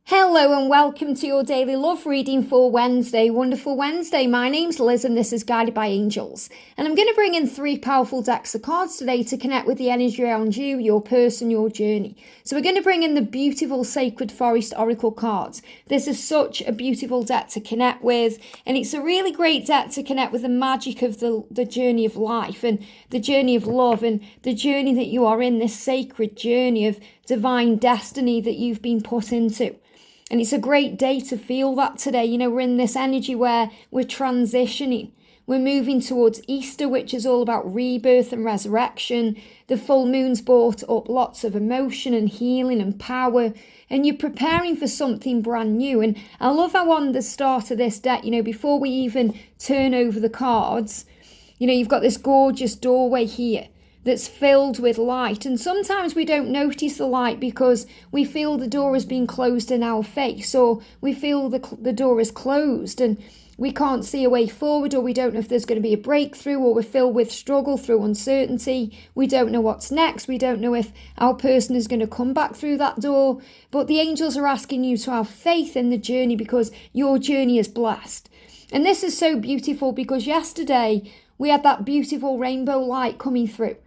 Hello and welcome to your daily love reading for Wednesday. Wonderful Wednesday. My name's Liz and this is Guided by Angels. And I'm going to bring in 3 powerful decks of cards today to connect with the energy around you, your person, your journey. So we're going to bring in the beautiful Sacred Forest Oracle cards. This is such a beautiful deck to connect with, and it's a really great deck to connect with the magic of the journey of life and the journey of love and the journey that you are in, this sacred journey of divine destiny that you've been put into. And it's a great day to feel that today. You know, we're in this energy where we're transitioning. We're moving towards Easter, which is all about rebirth and resurrection. The full moon's brought up lots of emotion and healing and power. And you're preparing for something brand new. And I love how on the start of this deck, you know, before we even turn over the cards, you know, you've got this gorgeous doorway here that's filled with light. And sometimes we don't notice the light because we feel the door has been closed in our face, or we feel the door is closed and we can't see a way forward, or we don't know if there's going to be a breakthrough, or we're filled with struggle through uncertainty. We don't know what's next. We don't know if our person is going to come back through that door. But the angels are asking you to have faith in the journey because your journey is blessed. And this is so beautiful because yesterday we had that beautiful rainbow light coming through.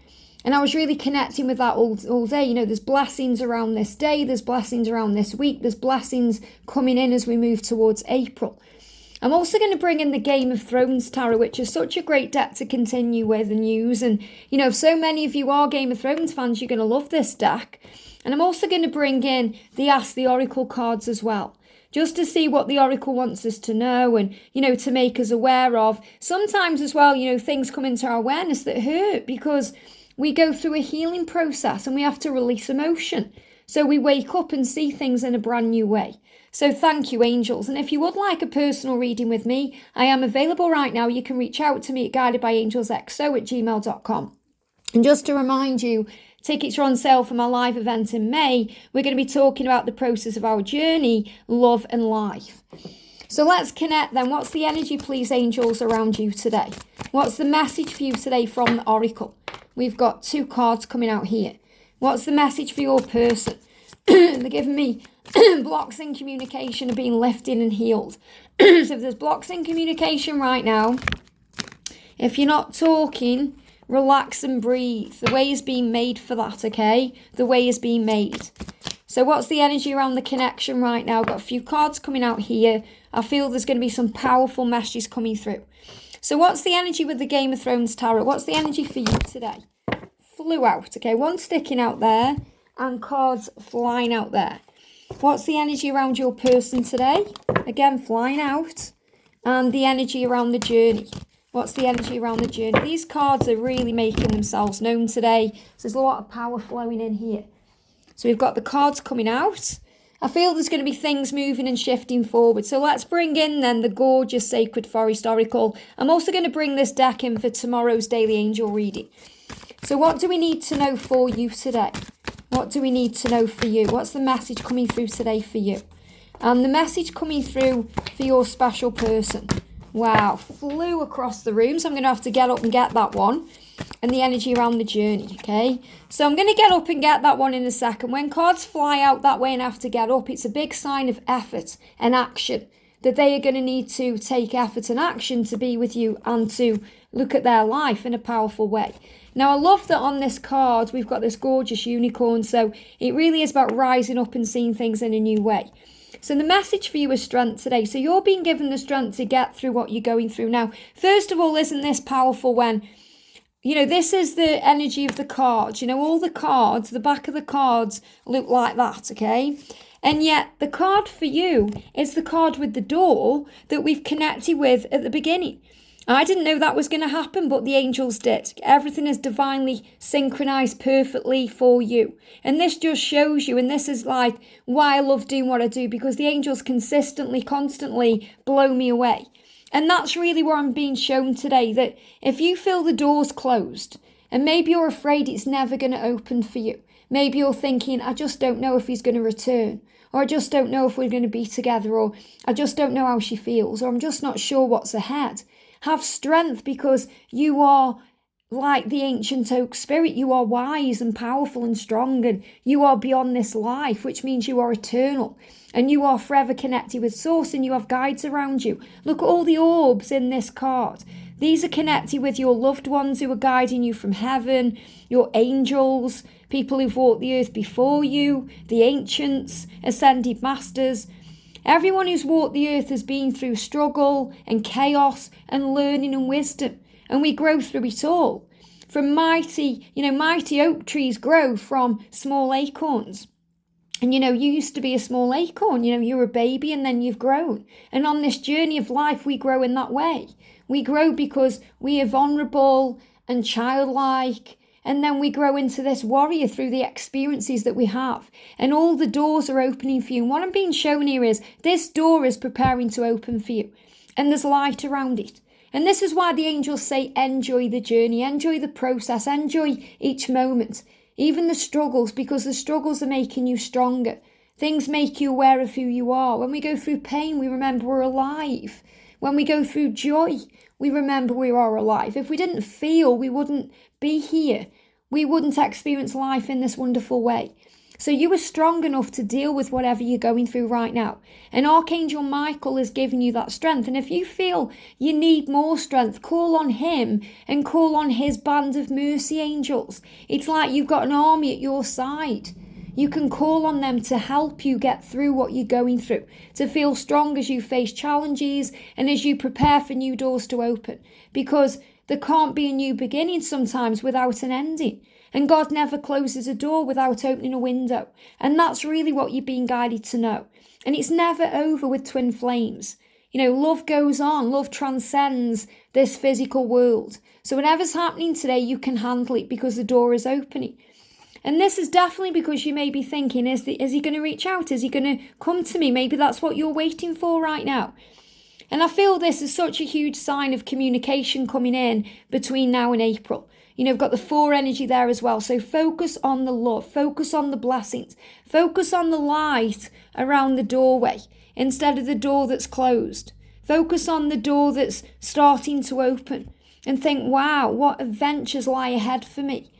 And I was really connecting with that all day. You know, there's blessings around this day. There's blessings around this week. There's blessings coming in as we move towards April. I'm also going to bring in the Game of Thrones Tarot, which is such a great deck to continue with and use. And, you know, if so many of you are Game of Thrones fans, you're going to love this deck. And I'm also going to bring in the Ask the Oracle cards as well, just to see what the Oracle wants us to know and, you know, to make us aware of. Sometimes as well, you know, things come into our awareness that hurt because we go through a healing process and we have to release emotion. So we wake up and see things in a brand new way. So thank you, angels. And if you would like a personal reading with me, I am available right now. You can reach out to me at guidedbyangelsxo@gmail.com. And just to remind you, tickets are on sale for my live event in May. We're going to be talking about the process of our journey, love and life. So let's connect then. What's the energy, please, angels, around you today? What's the message for you today from the Oracle? We've got 2 cards coming out here. What's the message for your person? They're giving me blocks in communication are being lifted and healed. So if there's blocks in communication right now, if you're not talking, relax and breathe. The way is being made for that, okay? The way is being made. So what's the energy around the connection right now? I've got a few cards coming out here. I feel there's going to be some powerful messages coming through. So what's the energy with the Game of Thrones Tarot? What's the energy for you today? Flew out, okay? One sticking out there and cards flying out there. What's the energy around your person today? Again, flying out. And the energy around the journey. What's the energy around the journey? These cards are really making themselves known today. So there's a lot of power flowing in here. So we've got the cards coming out. I feel there's going to be things moving and shifting forward. So let's bring in then the gorgeous Sacred Forest Oracle. I'm also going to bring this deck in for tomorrow's daily angel reading. So what do we need to know for you today? What do we need to know for you? What's the message coming through today for you? And the message coming through for your special person. Wow, flew across the room. So I'm going to have to get up and get that one. And the energy around the journey, okay? So I'm going to get up and get that one in a second. When cards fly out that way and have to get up, it's a big sign of effort and action, that they are going to need to take effort and action to be with you and to look at their life in a powerful way. Now, I love that on this card, we've got this gorgeous unicorn. So it really is about rising up and seeing things in a new way. So the message for you is strength today. So you're being given the strength to get through what you're going through. Now, first of all, isn't this powerful when, you know, this is the energy of the cards. You know, all the cards, the back of the cards look like that, okay? And yet the card for you is the card with the door that we've connected with at the beginning. I didn't know that was going to happen, but the angels did. Everything is divinely synchronized perfectly for you. And this just shows you, and this is like why I love doing what I do, because the angels consistently, constantly blow me away. And that's really what I'm being shown today, that if you feel the door's closed, and maybe you're afraid it's never going to open for you. Maybe you're thinking, I just don't know if he's going to return. Or I just don't know if we're going to be together. Or I just don't know how she feels. Or I'm just not sure what's ahead. Have strength, because you are like the ancient oak spirit. You are wise and powerful and strong, and you are beyond this life, which means you are eternal. And you are forever connected with Source, and you have guides around you. Look at all the orbs in this card. These are connected with your loved ones who are guiding you from heaven, your angels, people who've walked the earth before you, the ancients, ascended masters. Everyone who's walked the earth has been through struggle and chaos and learning and wisdom. And we grow through it all. From mighty oak trees grow from small acorns. And, you used to be a small acorn, you were a baby and then you've grown. And on this journey of life, we grow in that way. We grow because we are vulnerable and childlike. And then we grow into this warrior through the experiences that we have. And all the doors are opening for you. And what I'm being shown here is this door is preparing to open for you. And there's light around it. And this is why the angels say, enjoy the journey, enjoy the process, enjoy each moment. Even the struggles, because the struggles are making you stronger. Things make you aware of who you are. When we go through pain, we remember we're alive. When we go through joy, we remember we are alive. If we didn't feel, we wouldn't be here. We wouldn't experience life in this wonderful way. So you are strong enough to deal with whatever you're going through right now. And Archangel Michael is giving you that strength. And if you feel you need more strength, call on him and call on his band of mercy angels. It's like you've got an army at your side. You can call on them to help you get through what you're going through, to feel strong as you face challenges and as you prepare for new doors to open. Because there can't be a new beginning sometimes without an ending. And God never closes a door without opening a window. And that's really what you're being guided to know. And it's never over with twin flames. Love goes on. Love transcends this physical world. So whatever's happening today, you can handle it because the door is opening. And this is definitely because you may be thinking, is he going to reach out? Is he going to come to me? Maybe that's what you're waiting for right now. And I feel this is such a huge sign of communication coming in between now and April. We've got the 4 energy there as well. So focus on the love, focus on the blessings, focus on the light around the doorway instead of the door that's closed. Focus on the door that's starting to open and think, wow, what adventures lie ahead for me?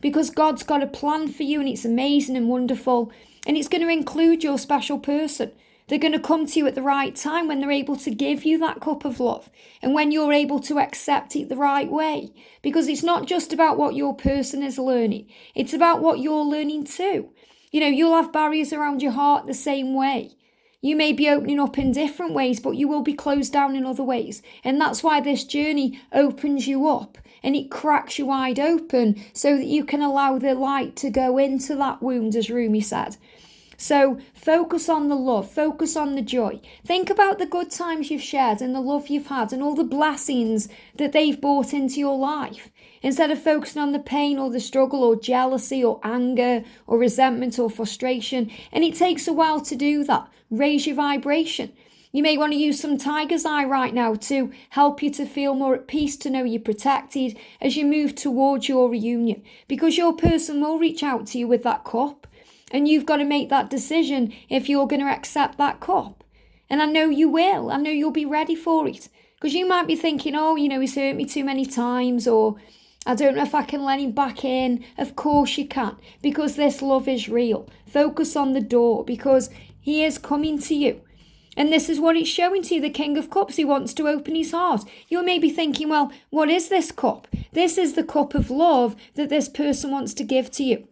Because God's got a plan for you and it's amazing and wonderful. And it's going to include your special person. They're going to come to you at the right time when they're able to give you that cup of love and when you're able to accept it the right way. Because it's not just about what your person is learning. It's about what you're learning too. You'll have barriers around your heart the same way. You may be opening up in different ways, but you will be closed down in other ways. And that's why this journey opens you up and it cracks you wide open so that you can allow the light to go into that wound, as Rumi said. So focus on the love, focus on the joy. Think about the good times you've shared and the love you've had and all the blessings that they've brought into your life. Instead of focusing on the pain or the struggle or jealousy or anger or resentment or frustration. And it takes a while to do that. Raise your vibration. You may want to use some tiger's eye right now to help you to feel more at peace, to know you're protected as you move towards your reunion. Because your person will reach out to you with that cup. And you've got to make that decision if you're going to accept that cup. And I know you will. I know you'll be ready for it. Because you might be thinking, he's hurt me too many times, or I don't know if I can let him back in. Of course you can, because this love is real. Focus on the door, because he is coming to you. And this is what it's showing to you, the King of Cups. He wants to open his heart. You may be thinking, well, what is this cup? This is the cup of love that this person wants to give to you.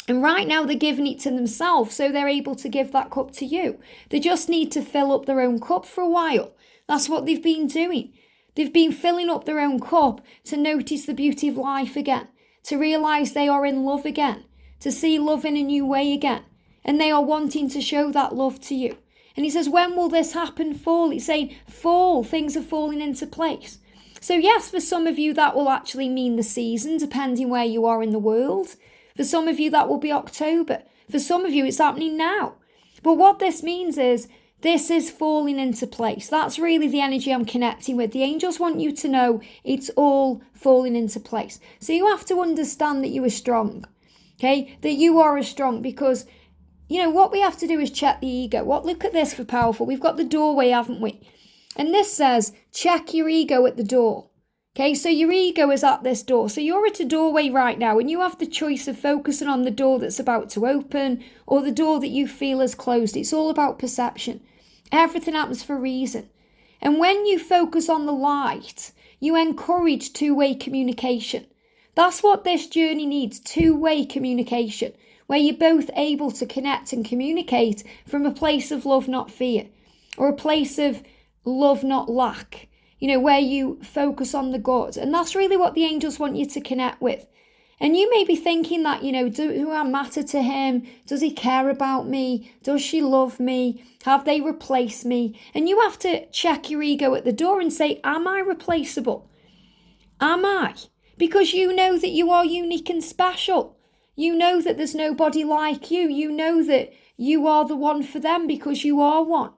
And right now they're giving it to themselves, so they're able to give that cup to you. They just need to fill up their own cup for a while. That's what they've been doing. They've been filling up their own cup to notice the beauty of life again, to realise they are in love again, to see love in a new way again. And they are wanting to show that love to you. And he says, when will this happen? Fall. He's saying, fall. Things are falling into place. So yes, for some of you, that will actually mean the season, depending where you are in the world. For some of you, that will be October. For some of you, it's happening now. But what this means is, this is falling into place. That's really the energy I'm connecting with. The angels want you to know it's all falling into place. So you have to understand that you are strong. Okay? That you are strong because, what we have to do is check the ego. Look at this for powerful. We've got the doorway, haven't we? And this says, check your ego at the door. Okay, so your ego is at this door. So you're at a doorway right now and you have the choice of focusing on the door that's about to open or the door that you feel is closed. It's all about perception. Everything happens for a reason. And when you focus on the light, you encourage two-way communication. That's what this journey needs, two-way communication, where you're both able to connect and communicate from a place of love, not fear, or a place of love, not lack, where you focus on the good. And that's really what the angels want you to connect with. And you may be thinking that, do I matter to him? Does he care about me? Does she love me? Have they replaced me? And you have to check your ego at the door and say, am I replaceable? Am I? Because you know that you are unique and special. You know that there's nobody like you. You know that you are the one for them because you are one.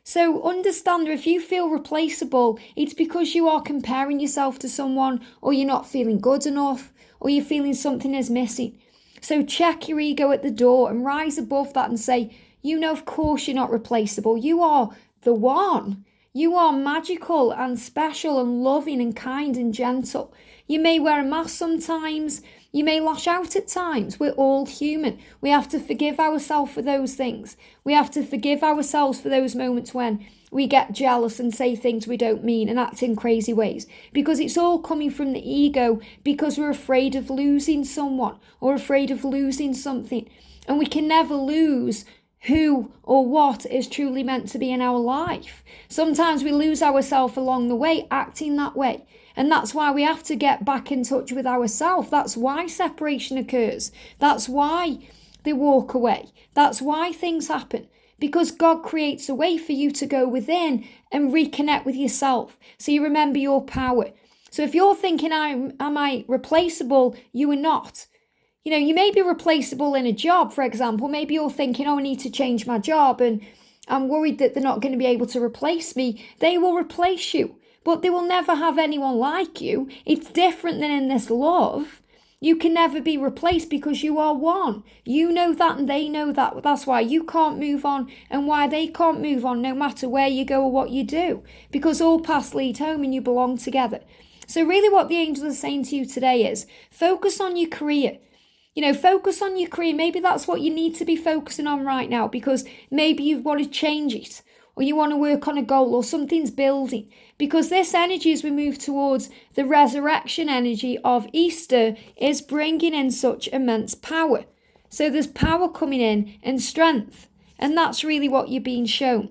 So understand that if you feel replaceable, it's because you are comparing yourself to someone, or you're not feeling good enough, or you're feeling something is missing. So check your ego at the door and rise above that and say, of course you're not replaceable. You are the one. You are magical and special and loving and kind and gentle. You may wear a mask sometimes. You may lash out at times. We're all human. We have to forgive ourselves for those things. We have to forgive ourselves for those moments when we get jealous and say things we don't mean and act in crazy ways. Because it's all coming from the ego because we're afraid of losing someone or afraid of losing something. And we can never lose who or what is truly meant to be in our life. Sometimes we lose ourselves along the way, acting that way. And that's why we have to get back in touch with ourselves. That's why separation occurs. That's why they walk away. That's why things happen. Because God creates a way for you to go within and reconnect with yourself. So you remember your power. So if you're thinking, am I replaceable? You are not. You may be replaceable in a job, for example. Maybe you're thinking, I need to change my job and I'm worried that they're not going to be able to replace me. They will replace you, but they will never have anyone like you. It's different than in this love. You can never be replaced because you are one. You know that and they know that. That's why you can't move on and why they can't move on no matter where you go or what you do. Because all paths lead home and you belong together. So really what the angels are saying to you today is focus on your career. Focus on your career. Maybe that's what you need to be focusing on right now because maybe you want to change it or you want to work on a goal or something's building. Because this energy as we move towards the resurrection energy of Easter is bringing in such immense power. So there's power coming in and strength. And that's really what you're being shown.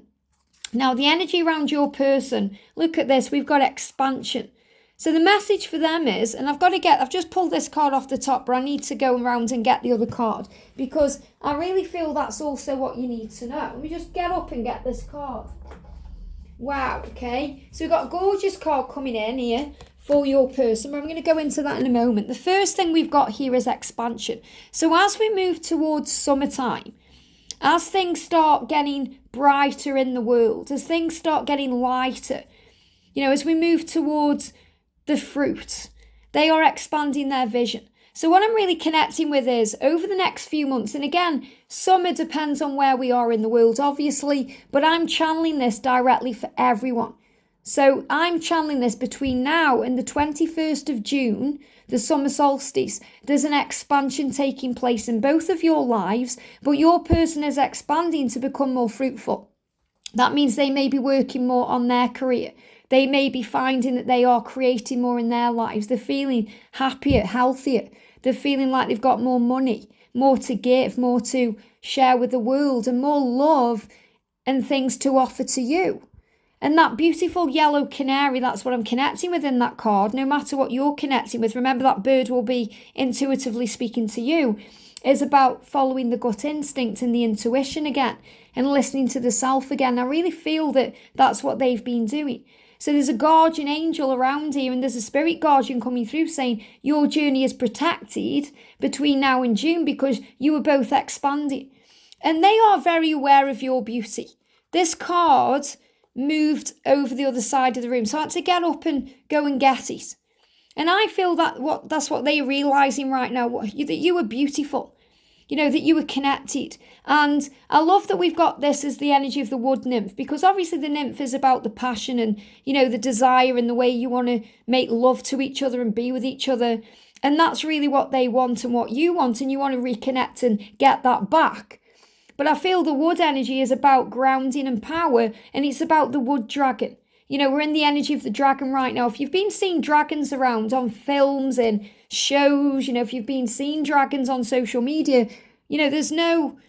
Now the energy around your person, look at this, we've got expansion. So the message for them is, and I've just pulled this card off the top, but I need to go around and get the other card because I really feel that's also what you need to know. Let me just get up and get this card. Wow, okay. So we've got a gorgeous card coming in here for your person, but I'm going to go into that in a moment. The first thing we've got here is expansion. So as we move towards summertime, as things start getting brighter in the world, as things start getting lighter, as we move towards the fruit, they are expanding their vision. So what I'm really connecting with is over the next few months, and again, summer depends on where we are in the world, obviously, but I'm channeling this directly for everyone. So I'm channeling this between now and the 21st of June, the summer solstice. There's an expansion taking place in both of your lives, but your person is expanding to become more fruitful. That means they may be working more on their career. They may be finding that they are creating more in their lives. They're feeling happier, healthier. They're feeling like they've got more money, more to give, more to share with the world, and more love and things to offer to you. And that beautiful yellow canary, that's what I'm connecting with in that card. No matter what you're connecting with, remember that bird will be intuitively speaking to you, is about following the gut instinct and the intuition again and listening to the self again. I really feel that that's what they've been doing. So there's a guardian angel around here and there's a spirit guardian coming through saying your journey is protected between now and June because you are both expanding. And they are very aware of your beauty. This card moved over the other side of the room, so I had to get up and go and get it. And I feel that's what they're realising right now, that you are beautiful. that you were connected. And I love that we've got this as the energy of the wood nymph, because obviously the nymph is about the passion and, the desire and the way you want to make love to each other and be with each other. And that's really what they want and what you want, and you want to reconnect and get that back. But I feel the wood energy is about grounding and power, and it's about the wood dragon. We're in the energy of the dragon right now. If you've been seeing dragons around on films and shows, if you've been seeing dragons on social media, there's no,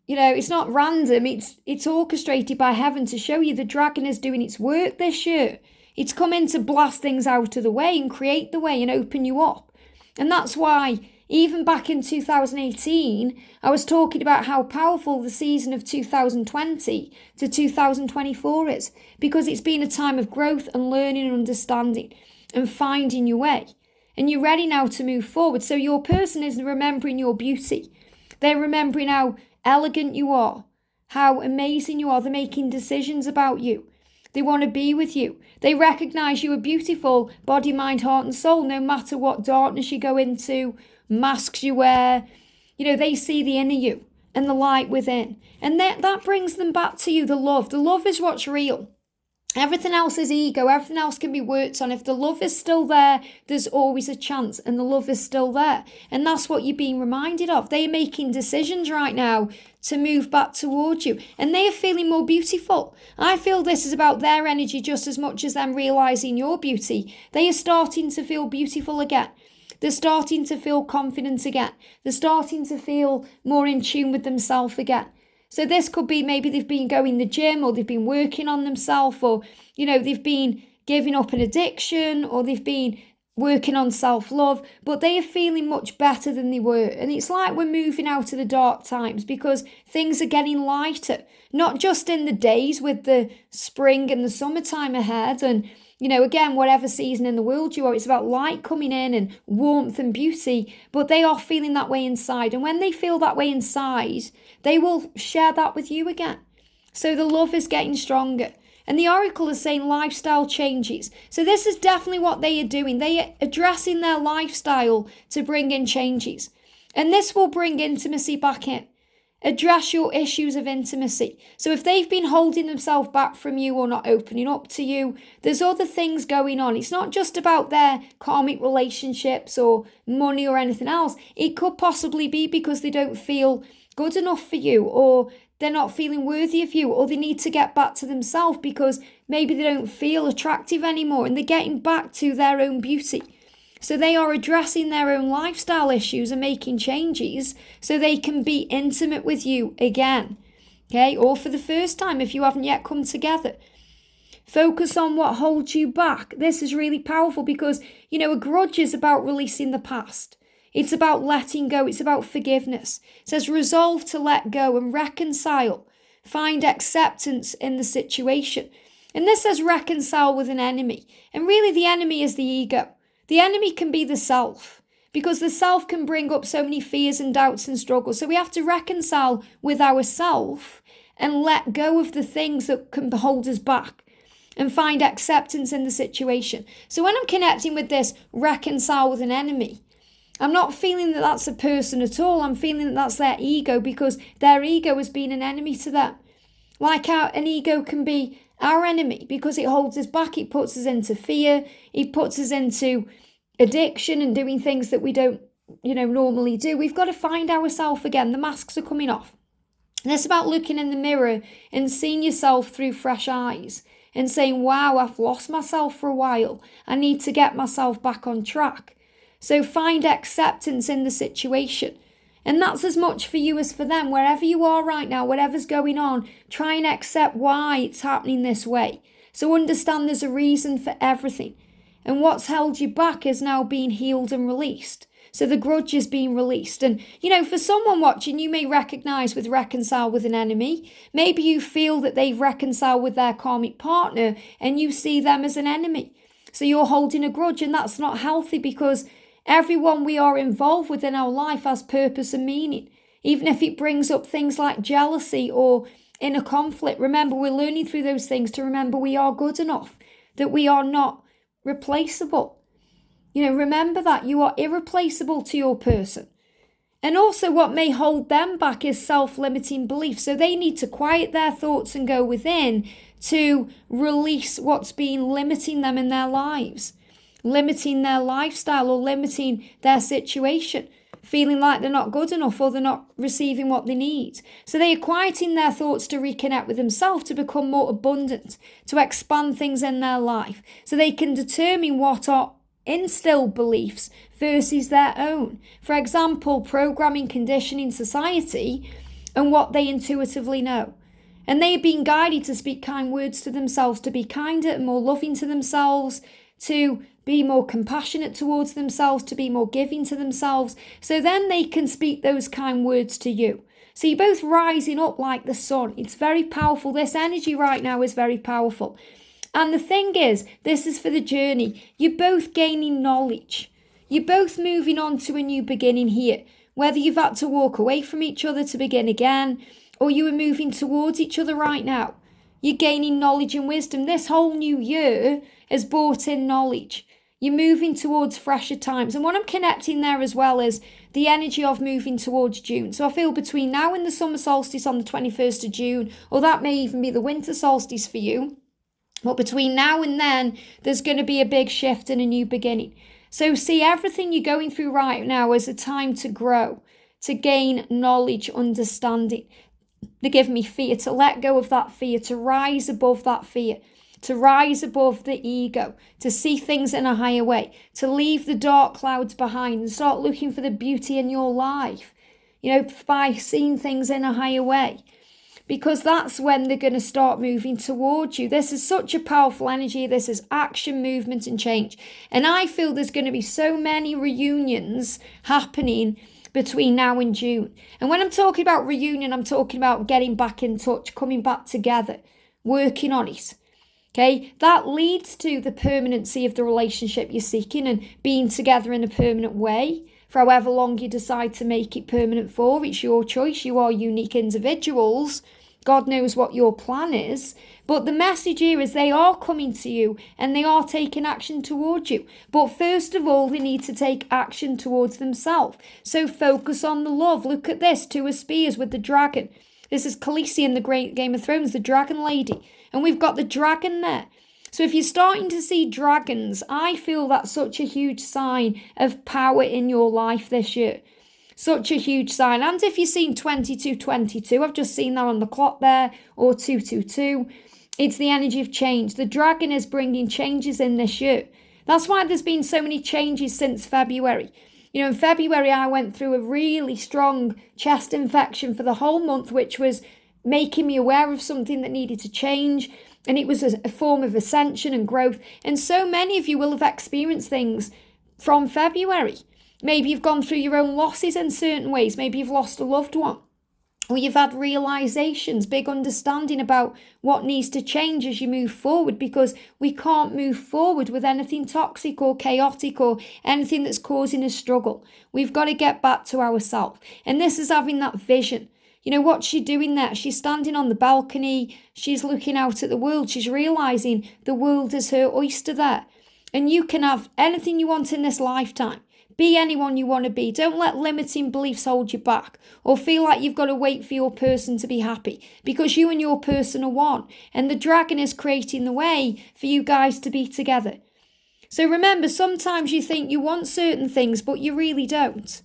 it's not random. It's orchestrated by heaven to show you the dragon is doing its work this year. It's come in to blast things out of the way and create the way and open you up. And that's why even back in 2018, I was talking about how powerful the season of 2020 to 2024 is, because it's been a time of growth and learning and understanding and finding your way. And you're ready now to move forward. So your person is remembering your beauty. They're remembering how elegant you are, how amazing you are. They're making decisions about you. They want to be with you. They recognize you are beautiful, body, mind, heart, and soul, no matter what darkness you go into, masks you wear. They see the inner you and the light within. And that brings them back to you, the love. The love is what's real. Everything else is ego. Everything else can be worked on. If the love is still there, there's always a chance, and the love is still there. And that's what you're being reminded of. They're making decisions right now to move back towards you, and they are feeling more beautiful. I feel this is about their energy just as much as them realizing your beauty. They are starting to feel beautiful again. They're starting to feel confident again. They're starting to feel more in tune with themselves again. So this could be maybe they've been going to the gym, or they've been working on themselves, or, they've been giving up an addiction, or they've been working on self-love, but they are feeling much better than they were. And it's like we're moving out of the dark times, because things are getting lighter, not just in the days with the spring and the summertime ahead. And, again, whatever season in the world you are, it's about light coming in and warmth and beauty, but they are feeling that way inside. And when they feel that way inside, they will share that with you again. So the love is getting stronger. And the oracle is saying lifestyle changes. So this is definitely what they are doing. They are addressing their lifestyle to bring in changes. And this will bring intimacy back in. Address your issues of intimacy. So if they've been holding themselves back from you or not opening up to you, there's other things going on. It's not just about their karmic relationships or money or anything else. It could possibly be because they don't feel good enough for you, or they're not feeling worthy of you, or they need to get back to themselves because maybe they don't feel attractive anymore, and they're getting back to their own beauty. So they are addressing their own lifestyle issues and making changes so they can be intimate with you again, okay? Or for the first time if you haven't yet come together. Focus on what holds you back. This is really powerful because, a grudge is about releasing the past. It's about letting go. It's about forgiveness. It says resolve to let go and reconcile. Find acceptance in the situation. And this says reconcile with an enemy. And really the enemy is the ego. The enemy can be the self, because the self can bring up so many fears and doubts and struggles. So we have to reconcile with ourself and let go of the things that can hold us back and find acceptance in the situation. So when I'm connecting with this reconcile with an enemy, I'm not feeling that that's a person at all. I'm feeling that that's their ego, because their ego has been an enemy to them. Like an ego can be our enemy because it holds us back. It puts us into fear. It puts us into addiction and doing things that we don't, normally do. We've got to find ourselves again. The masks are coming off. And it's about looking in the mirror and seeing yourself through fresh eyes and saying, wow, I've lost myself for a while. I need to get myself back on track. So find acceptance in the situation. And that's as much for you as for them. Wherever you are right now, whatever's going on, try and accept why it's happening this way. So understand there's a reason for everything. And what's held you back is now being healed and released. So the grudge is being released. And, for someone watching, you may recognize with reconcile with an enemy. Maybe you feel that they've reconciled with their karmic partner and you see them as an enemy. So you're holding a grudge, and that's not healthy, because everyone we are involved with in our life has purpose and meaning. Even if it brings up things like jealousy or inner conflict, remember, we're learning through those things to remember we are good enough, that we are not replaceable. Remember that you are irreplaceable to your person. And also what may hold them back is self-limiting beliefs. So they need to quiet their thoughts and go within to release what's been limiting them in their lives, limiting their lifestyle or limiting their situation, feeling like they're not good enough or they're not receiving what they need. So they are quieting their thoughts to reconnect with themselves, to become more abundant, to expand things in their life, so they can determine what are instilled beliefs versus their own. For example, programming, conditioning, society, and what they intuitively know. And they are being guided to speak kind words to themselves, to be kinder and more loving to themselves, to be more compassionate towards themselves, to be more giving to themselves. So then they can speak those kind words to you. So you're both rising up like the sun. It's very powerful. This energy right now is very powerful. And the thing is, this is for the journey. You're both gaining knowledge. You're both moving on to a new beginning here. Whether you've had to walk away from each other to begin again, or you are moving towards each other right now. You're gaining knowledge and wisdom. This whole new year has brought in knowledge. You're moving towards fresher times. And what I'm connecting there as well is the energy of moving towards June. So I feel between now and the summer solstice on the 21st of June, or that may even be the winter solstice for you, but between now and then, there's going to be a big shift and a new beginning. So see everything you're going through right now as a time to grow, to gain knowledge, understanding. They give me fear, to let go of that fear, to rise above that fear, to rise above the ego, to see things in a higher way, to leave the dark clouds behind and start looking for the beauty in your life, by seeing things in a higher way. Because that's when they're going to start moving towards you. This is such a powerful energy. This is action, movement, and change. And I feel there's going to be so many reunions happening between now and June. And when I'm talking about reunion, I'm talking about getting back in touch, coming back together, working on it. Okay, that leads to the permanency of the relationship you're seeking and being together in a permanent way. For however long you decide to make it permanent for, it's your choice. You are unique individuals. God knows what your plan is. But the message here is they are coming to you and they are taking action towards you. But first of all, they need to take action towards themselves. So focus on the love. Look at this, Two of Spears with the dragon. This is Khaleesi in the Great Game of Thrones, the dragon lady. And we've got the dragon there. So if you're starting to see dragons, I feel that's such a huge sign of power in your life this year. Such a huge sign. And if you've seen 2222, I've just seen that on the clock there, or 222, it's the energy of change. The dragon is bringing changes in this year. That's why there's been so many changes since February. In February, I went through a really strong chest infection for the whole month, which was making me aware of something that needed to change. And it was a form of ascension and growth. And so many of you will have experienced things from February. Maybe you've gone through your own losses in certain ways. Maybe you've lost a loved one. Or you've had realizations, big understanding about what needs to change as you move forward, because we can't move forward with anything toxic or chaotic or anything that's causing a struggle. We've got to get back to ourselves. And this is having that vision. What's she doing there? She's standing on the balcony. She's looking out at the world. She's realizing the world is her oyster there. And you can have anything you want in this lifetime. Be anyone you want to be. Don't let limiting beliefs hold you back or feel like you've got to wait for your person to be happy, because you and your person are one. And the dragon is creating the way for you guys to be together. So remember, sometimes you think you want certain things, but you really don't.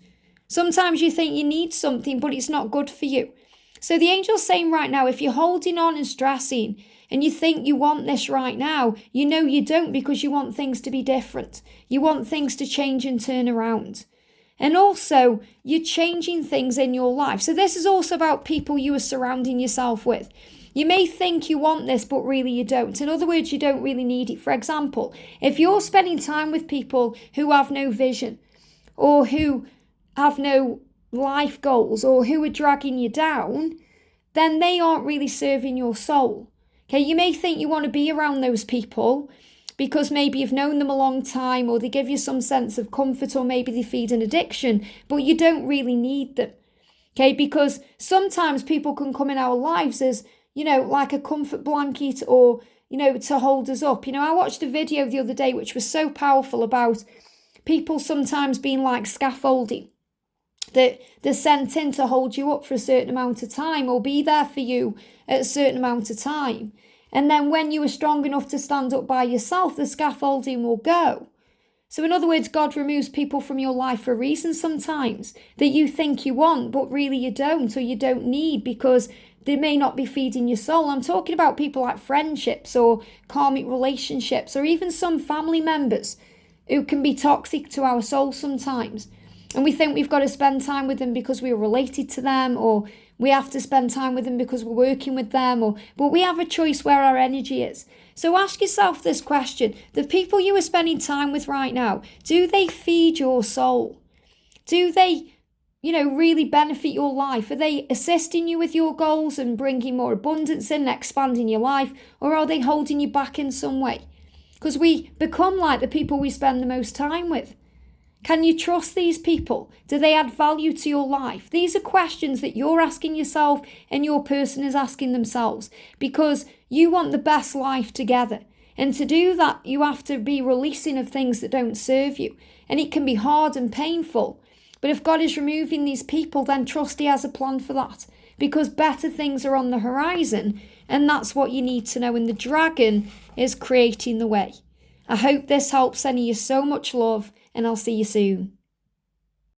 Sometimes you think you need something, but it's not good for you. So the angel's saying right now, if you're holding on and stressing and you think you want this right now, you know you don't, because you want things to be different. You want things to change and turn around. And also, you're changing things in your life. So this is also about people you are surrounding yourself with. You may think you want this, but really you don't. In other words, you don't really need it. For example, if you're spending time with people who have no vision, or who have no life goals, or who are dragging you down, then they aren't really serving your soul. Okay, you may think you want to be around those people because maybe you've known them a long time, or they give you some sense of comfort, or maybe they feed an addiction, but you don't really need them. Okay, because sometimes people can come in our lives as, like a comfort blanket, or, to hold us up. I watched a video the other day which was so powerful about people sometimes being like scaffolding. that they're sent in to hold you up for a certain amount of time or be there for you at a certain amount of time. And then when you are strong enough to stand up by yourself, the scaffolding will go. So in other words, God removes people from your life for a reason sometimes that you think you want, but really you don't, or you don't need, because they may not be feeding your soul. I'm talking about people like friendships or karmic relationships, or even some family members who can be toxic to our soul sometimes. And we think we've got to spend time with them because we're related to them, or we have to spend time with them because we're working with them, but we have a choice where our energy is. So ask yourself this question: the people you are spending time with right now, do they feed your soul? Do they, really benefit your life? Are they assisting you with your goals and bringing more abundance in, expanding your life, or are they holding you back in some way? Because we become like the people we spend the most time with. Can you trust these people? Do they add value to your life? These are questions that you're asking yourself and your person is asking themselves, because you want the best life together. And to do that, you have to be releasing of things that don't serve you. And it can be hard and painful. But if God is removing these people, then trust He has a plan for that, because better things are on the horizon. And that's what you need to know. And the dragon is creating the way. I hope this helps. Sending you so much love, and I'll see you soon.